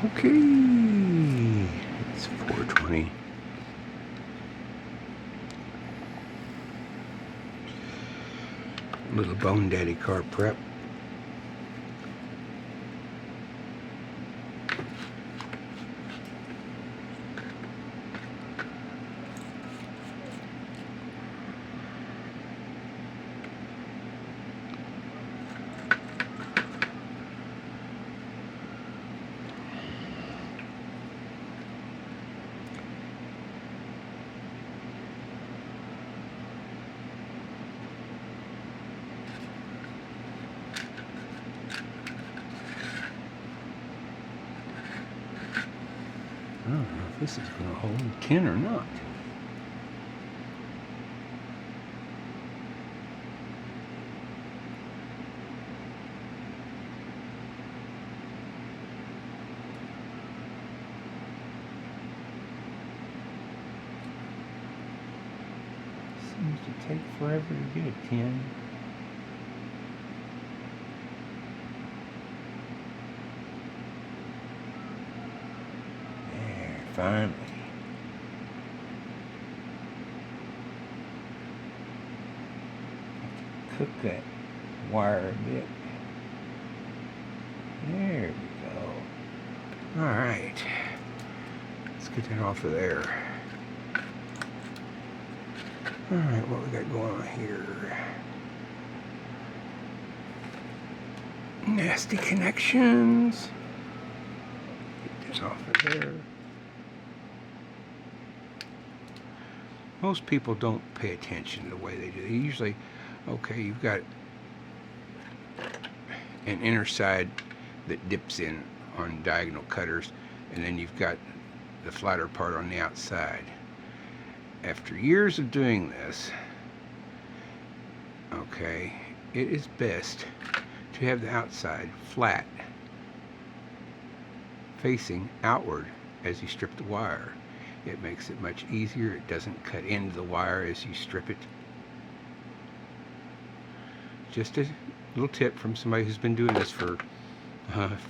Okay, it's 4:20. Little BoneDaddy car prep. I don't know if this is going to hold 10 or not. Seems to take forever to get a 10. There, finally. Cook that wire a bit. There we go. Alright. Let's get that off of there. Alright, what we got going on here? Nasty connections. Get this off of there. Most people don't pay attention to the way they do. They usually, okay, you've got an inner side that dips in on diagonal cutters, and then you've got the flatter part on the outside. After years of doing this, okay, it is best to have the outside flat, facing outward as you strip the wire. It makes it much easier. It doesn't cut into the wire as you strip it. Just a little tip from somebody who's been doing this for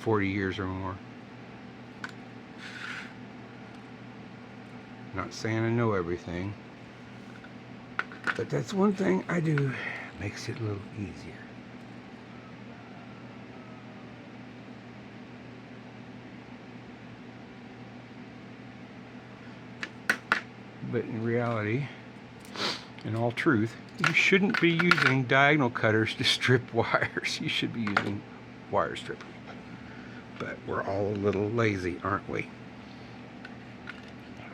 40 years or more. Not saying I know everything, but that's one thing I do. Makes it a little easier. But in reality, in all truth, you shouldn't be using diagonal cutters to strip wires. You should be using wire strippers. But we're all a little lazy, aren't we?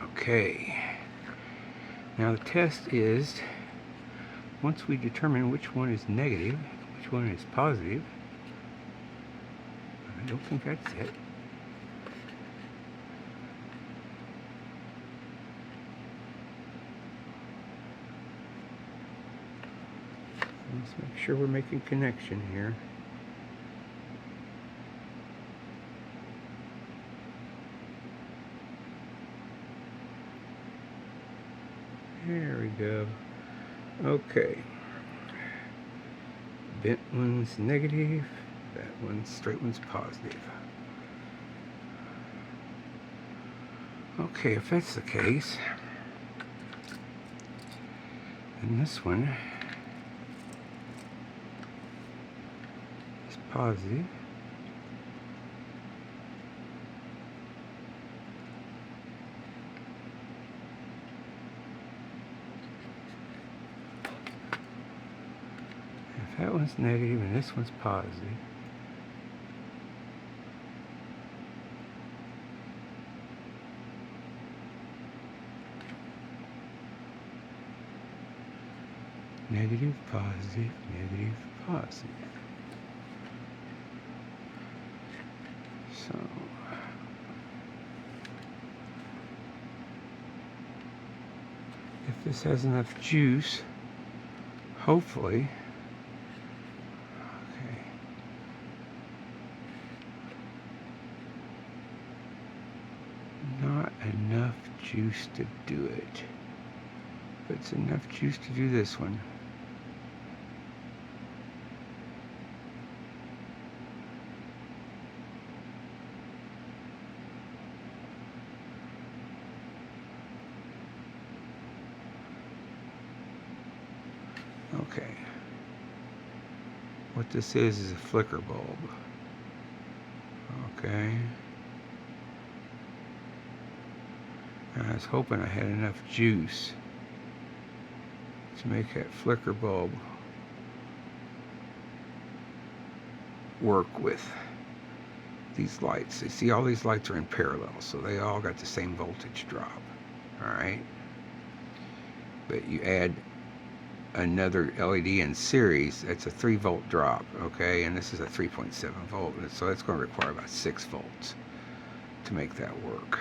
Okay. Now the test is, once we determine which one is negative, which one is positive, I don't think that's it. Let's make sure we're making connection here. There we go. Okay. Bent one's negative, that one's straight one's positive. Okay, if that's the case, then this one is positive. If that one's negative and this one's positive, negative, positive, negative, positive. So, if this has enough juice, hopefully, okay, not enough juice to do it, but it's enough juice to do this one. Okay. What this is a flicker bulb. Okay. I was hoping I had enough juice to make that flicker bulb work with these lights. You see, all these lights are in parallel, so they all got the same voltage drop. Alright? But you add another LED in series, it's a 3-volt drop, okay? And this is a 3.7 volt, so it's going to require about 6 volts to make that work.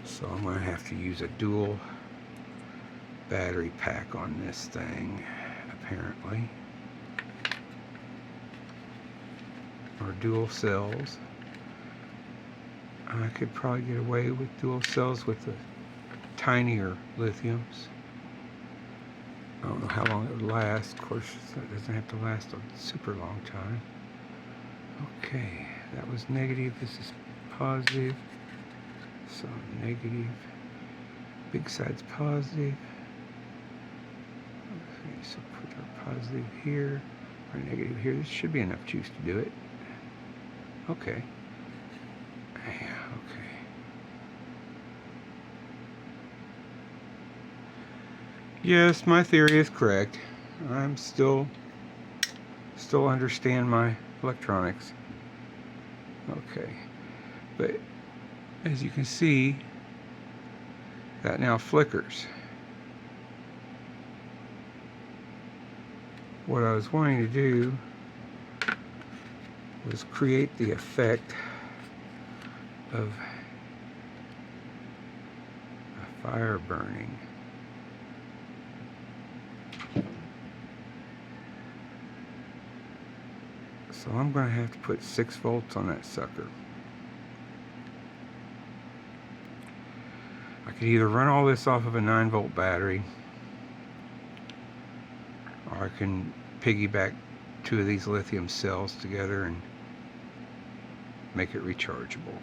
So I'm going to have to use a dual battery pack on this thing, apparently. Or dual cells. I could probably get away with dual cells with the tinier lithiums. I don't know how long it would last. Of course, it doesn't have to last a super long time. Okay, that was negative. This is positive. So negative. Big side's positive. Okay, so put our positive here, or negative here. This should be enough juice to do it. Okay. Yeah, okay. Yes, my theory is correct. I'm still understand my electronics. Okay. But as you can see, that now flickers. What I was wanting to do was create the effect of a fire burning. So I'm going to have to put 6 volts on that sucker. I could either run all this off of a 9-volt battery, or I can piggyback 2 of these lithium cells together and make it rechargeable.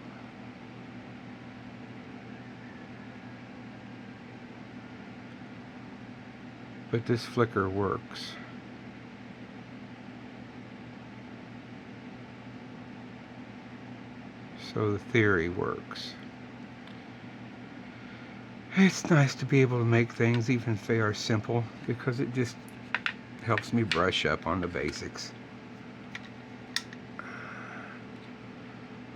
But this flicker works. So the theory works. It's nice to be able to make things, even if they are simple, because it just helps me brush up on the basics. I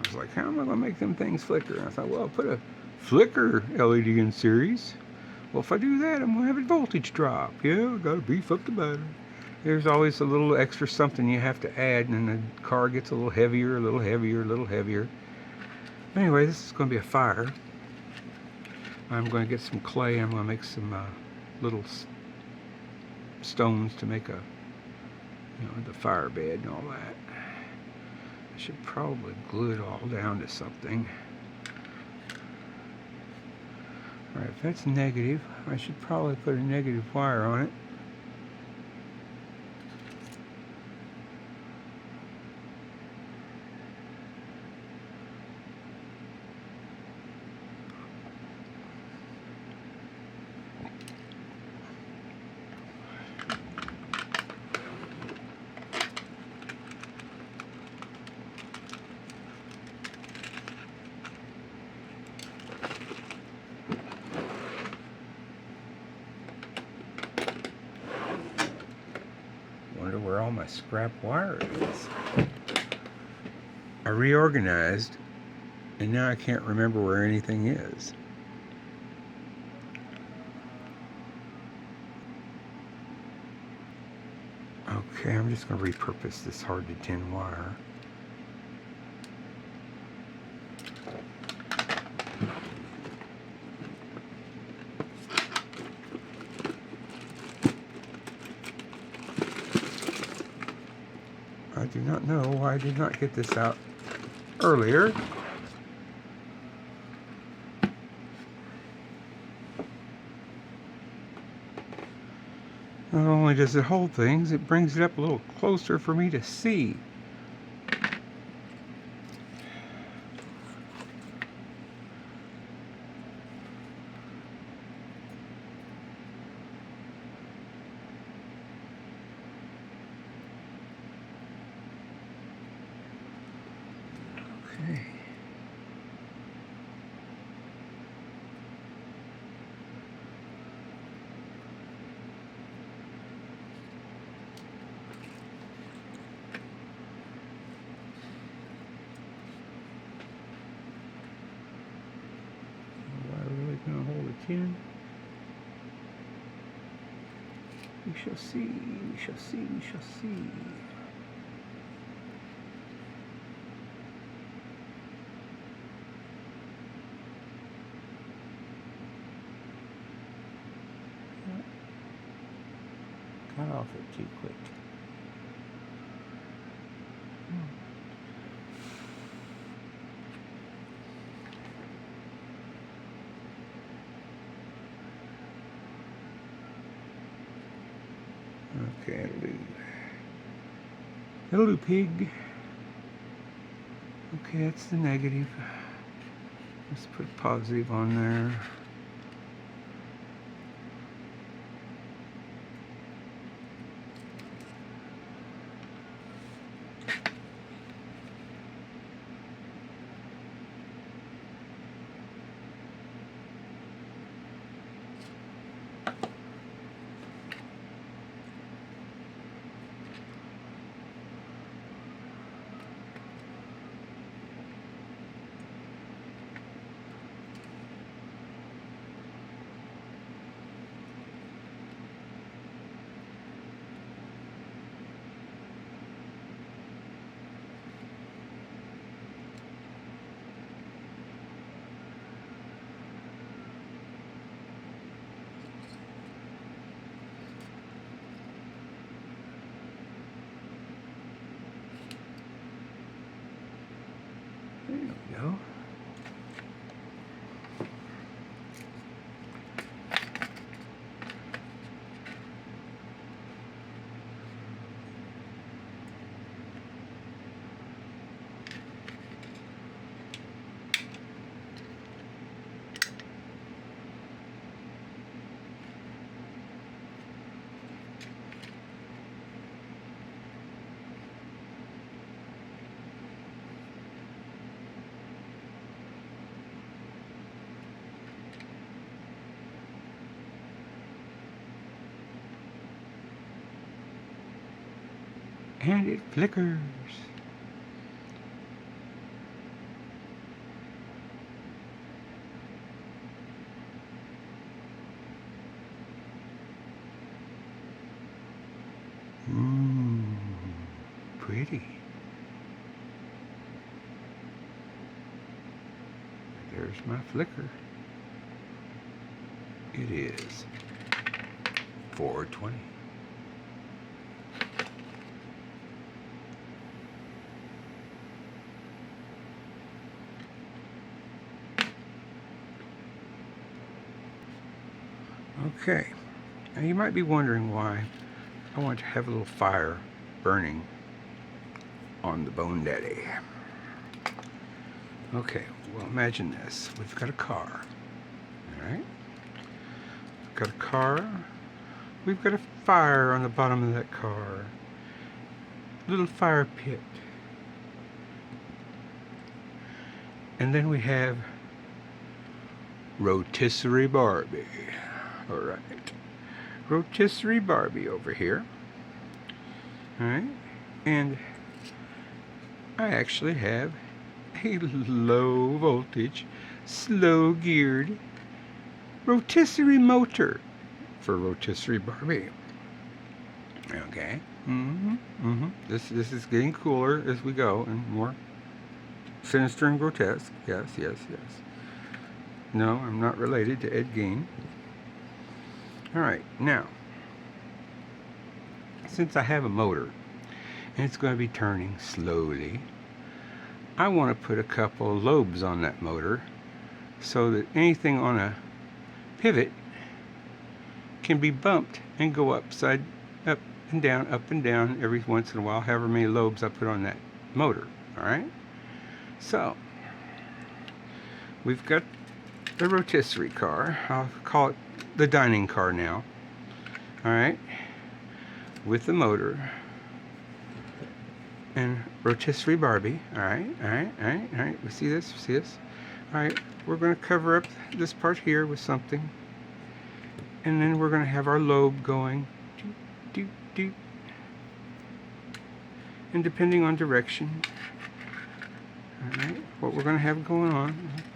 was like, how am I going to make them things flicker? And I thought, well, I'll put a flicker LED in series. Well, if I do that, I'm going to have a voltage drop. Yeah, I got to beef up the battery. There's always a little extra something you have to add, and then the car gets a little heavier, a little heavier, a little heavier. Anyway, this is going to be a fire. I'm going to get some clay. I'm going to make some little stones to make a, the fire bed and all that. I should probably glue it all down to something. Alright, if that's negative, I should probably put a negative wire on it. Wonder where all my scrap wire is. I reorganized, and now I can't remember where anything is. Okay, I'm just going to repurpose this hard to tin wire. I do not know why I did not get this out earlier. Not only does it hold things, it brings it up a little closer for me to see. Okay. Am I really going to hold it in? We shall see, we shall see, we shall see. Got off it too quick. Okay, it'll do, pig. Okay, that's the negative. Let's put positive on there. There we go. And it flickers. Pretty. There's my flicker. It is 420. Okay, now you might be wondering why I want to have a little fire burning on the BoneDaddy. Okay, well imagine this. We've got a car, all right? We've got a car. We've got a fire on the bottom of that car. Little fire pit. And then we have rotisserie Barbie. All right, rotisserie Barbie over here. All right, and I actually have a low voltage, slow geared rotisserie motor for rotisserie Barbie. Okay. This is getting cooler as we go and more sinister and grotesque. Yes. No, I'm not related to Ed Gein. All right, now, since I have a motor and it's going to be turning slowly, I want to put a couple of lobes on that motor so that anything on a pivot can be bumped and go up and down every once in a while, however many lobes I put on that motor. All right, so we've got the rotisserie car. I'll call it the dining car now. All right, with the motor. and rotisserie Barbie. All right, all right, all right, all right. We see this? We see this? All right, we're going to cover up this part here with something. And then we're going to have our lobe going. Doop, doop, doop. And depending on direction, all right, what we're going to have going on,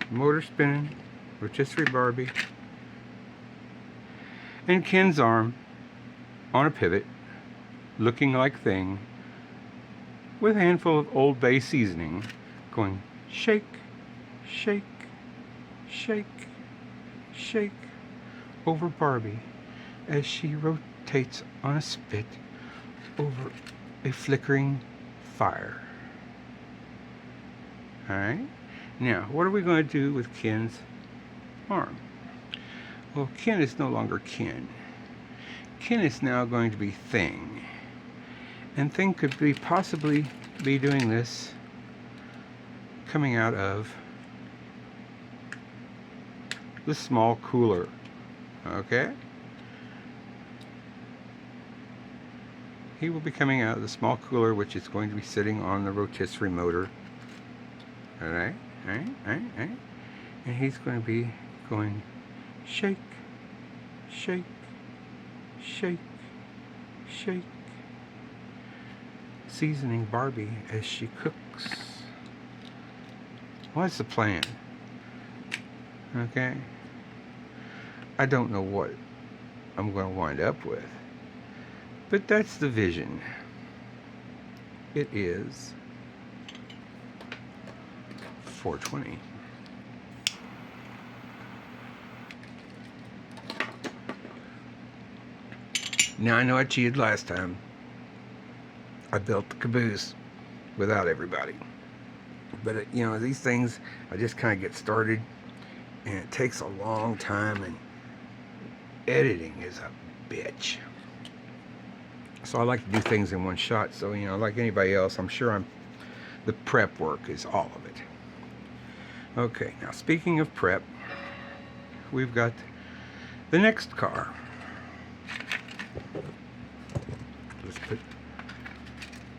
motor spinning, rotisserie Barbie, and Ken's arm on a pivot, looking like thing, with a handful of Old Bay seasoning, going shake, shake, shake, shake over Barbie as she rotates on a spit over a flickering fire. Alright, now what are we going to do with Ken's arm? Well, Ken is no longer Ken. Ken is now going to be Thing. And Thing could be possibly be doing this coming out of the small cooler. Okay? He will be coming out of the small cooler, which is going to be sitting on the rotisserie motor. Alright? Alright? Alright? Alright? And he's going to be going shake, shake, shake, shake, seasoning Barbie as she cooks. What's the plan? Okay? I don't know what I'm going to wind up with, but that's the vision. It is 420. Now I know I cheated last time. I built the caboose without everybody. But you know, these things, I just kind of get started, and it takes a long time, and editing is a bitch. So I like to do things in one shot. So, you know, like anybody else, I'm sure the prep work is all of it. Okay, now speaking of prep, we've got the next car. Let's put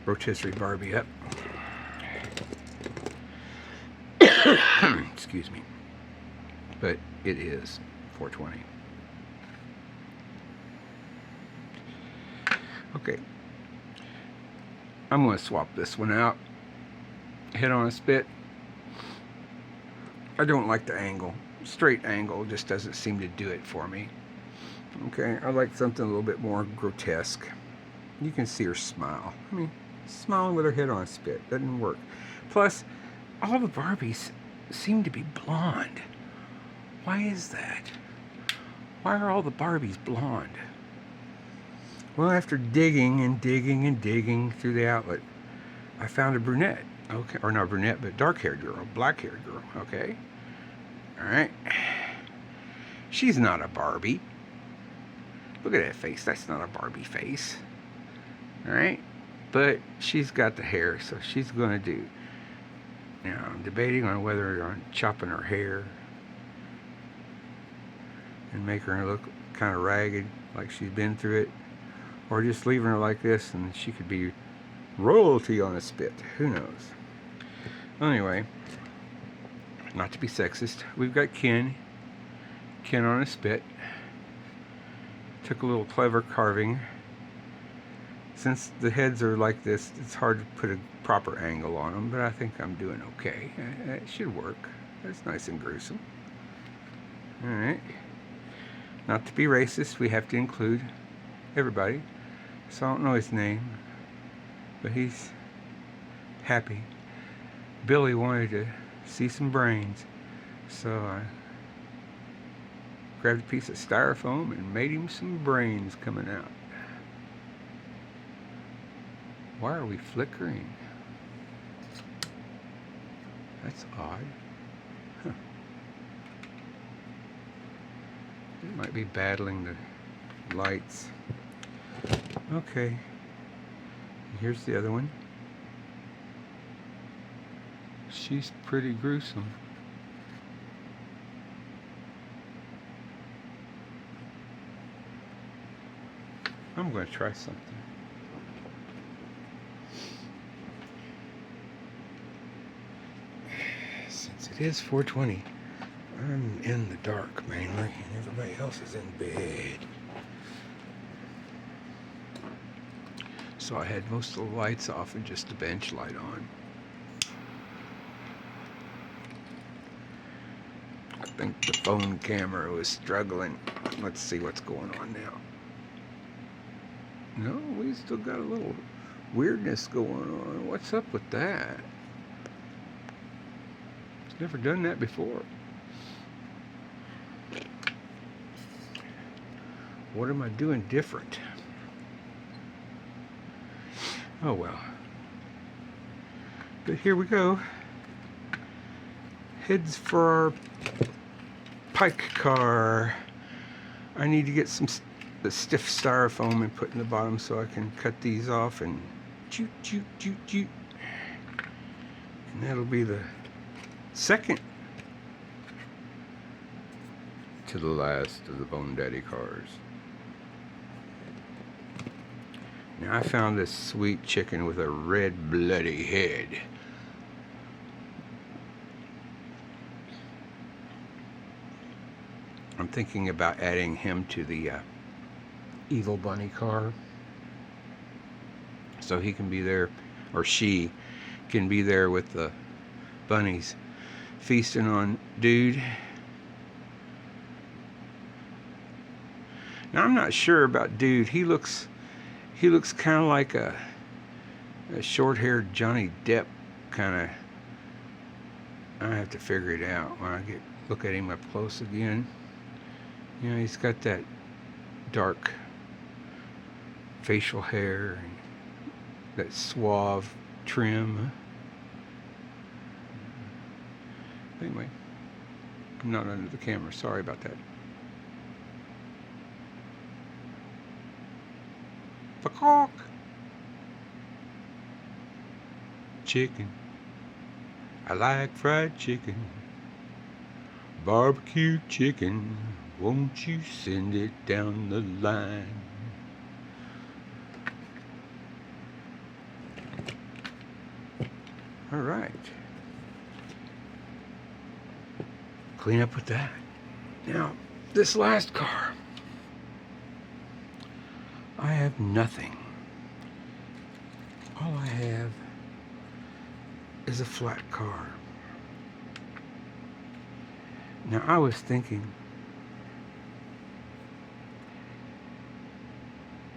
rotisserie Barbie up. Excuse me. But it is 420. Okay. I'm going to swap this one out. Head on a spit. I don't like the angle. Straight angle just doesn't seem to do it for me. Okay, I like something a little bit more grotesque. You can see her smile. I mean, smiling with her head on a spit doesn't work. Plus, all the Barbies seem to be blonde. Why is that? Why are all the Barbies blonde? Well, after digging and digging and digging through the outlet, I found a brunette. Okay, or not brunette, but dark-haired girl, black-haired girl. Okay, all right. She's not a Barbie. Look at that face. That's not a Barbie face. All right, but she's got the hair, so she's going to do. Now, I'm debating on whether I'm chopping her hair and making her look kind of ragged, like she's been through it, or just leaving her like this and she could be royalty on a spit. Who knows? Anyway, not to be sexist, we've got Ken on a spit. Took a little clever carving. Since the heads are like this, it's hard to put a proper angle on them, but I think I'm doing okay. It should work. That's nice and gruesome. Alright. Not to be racist, we have to include everybody. So I don't know his name, but he's happy. Billy wanted to see some brains, so I grabbed a piece of styrofoam and made him some brains coming out. Why are we flickering? That's odd. Huh. It might be battling the lights. Okay. Here's the other one. She's pretty gruesome. I'm going to try something. It is 4:20. I'm in the dark mainly, and everybody else is in bed. So I had most of the lights off and just the bench light on. I think the phone camera was struggling. Let's see what's going on now. No, we still got a little weirdness going on. What's up with that? It's never done that before. What am I doing different? Oh well. But here we go. Heads for our pike car. I need to get the stiff styrofoam and put in the bottom so I can cut these off and choot, choot, choot, choot. And that'll be the second to the last of the BoneDaddy cars. Now I found this sweet chicken with a red bloody head. I'm thinking about adding him to the evil bunny car, so he can be there, or she can be there with the bunnies feasting on dude. Now I'm not sure about dude. He looks kind of like a short-haired Johnny Depp kind of. I have to figure it out when I look at him up close again. You know, he's got that dark facial hair and that suave trim. Anyway, I'm not under the camera. Sorry about that. Peacock. Chicken. I like fried chicken. Barbecue chicken. Won't you send it down the line? All right. Clean up with that. Now, this last car, I have nothing. All I have is a flat car. Now, I was thinking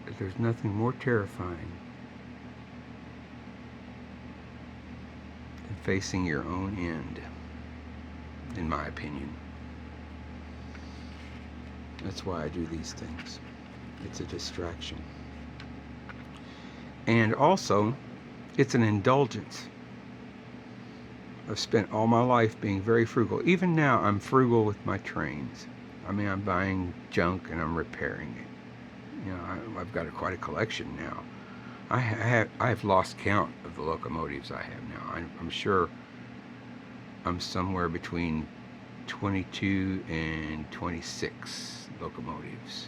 that there's nothing more terrifying than facing your own end, in my opinion. That's why I do these things. It's a distraction. And also, it's an indulgence. I've spent all my life being very frugal. Even now, I'm frugal with my trains. I mean, I'm buying junk and I'm repairing it. You know, I've got quite a collection now. I've lost count of the locomotives I have now. I'm sure I'm somewhere between 22 and 26 locomotives.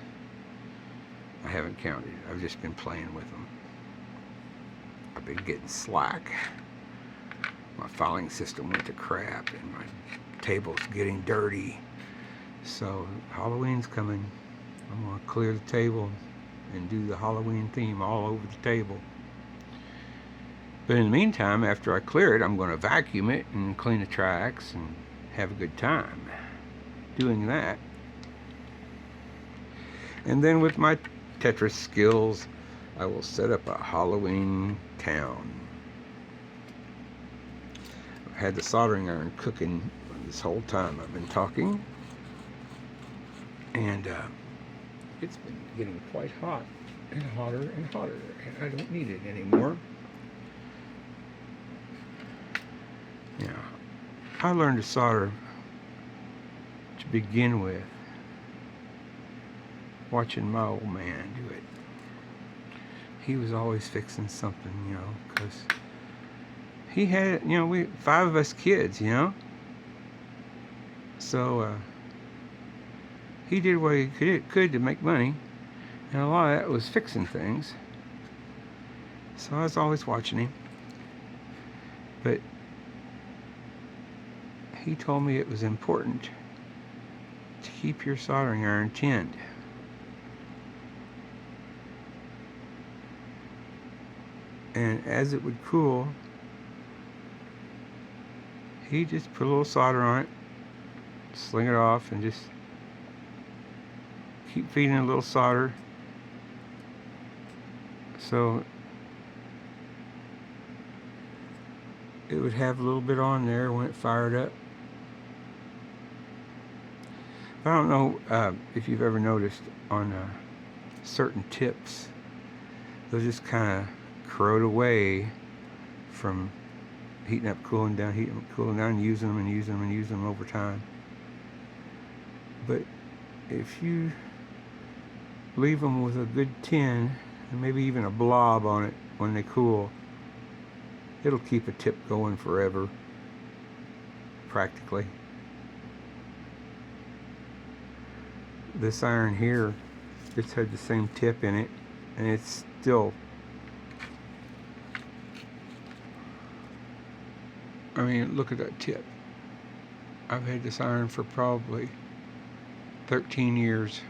I haven't counted. I've just been playing with them. I've been getting slack. My filing system went to crap and my table's getting dirty. So Halloween's coming. I'm going to clear the table and do the Halloween theme all over the table. But in the meantime, after I clear it, I'm going to vacuum it and clean the tracks and have a good time doing that. And then with my Tetris skills, I will set up a Halloween town. I've had the soldering iron cooking this whole time I've been talking, and it's been getting quite hot and hotter and hotter, and I don't need it anymore. Yeah, I learned to solder to begin with watching my old man do it. He was always fixing something, you know, because he had, you know, we 5 of us kids, you know. So he did what he could to make money, and a lot of that was fixing things. So I was always watching him. But he told me it was important to keep your soldering iron tinned. And as it would cool, he just put a little solder on it, sling it off, and just keep feeding it a little solder. So it would have a little bit on there when it fired up. I don't know if you've ever noticed on certain tips, they'll just kind of corrode away from heating up, cooling down, heating up, cooling down, and using them and using them and using them over time. But if you leave them with a good tin and maybe even a blob on it when they cool, it'll keep a tip going forever, practically. This iron here, it's had the same tip in it, and it's still, I mean, look at that tip. I've had this iron for probably 13 years.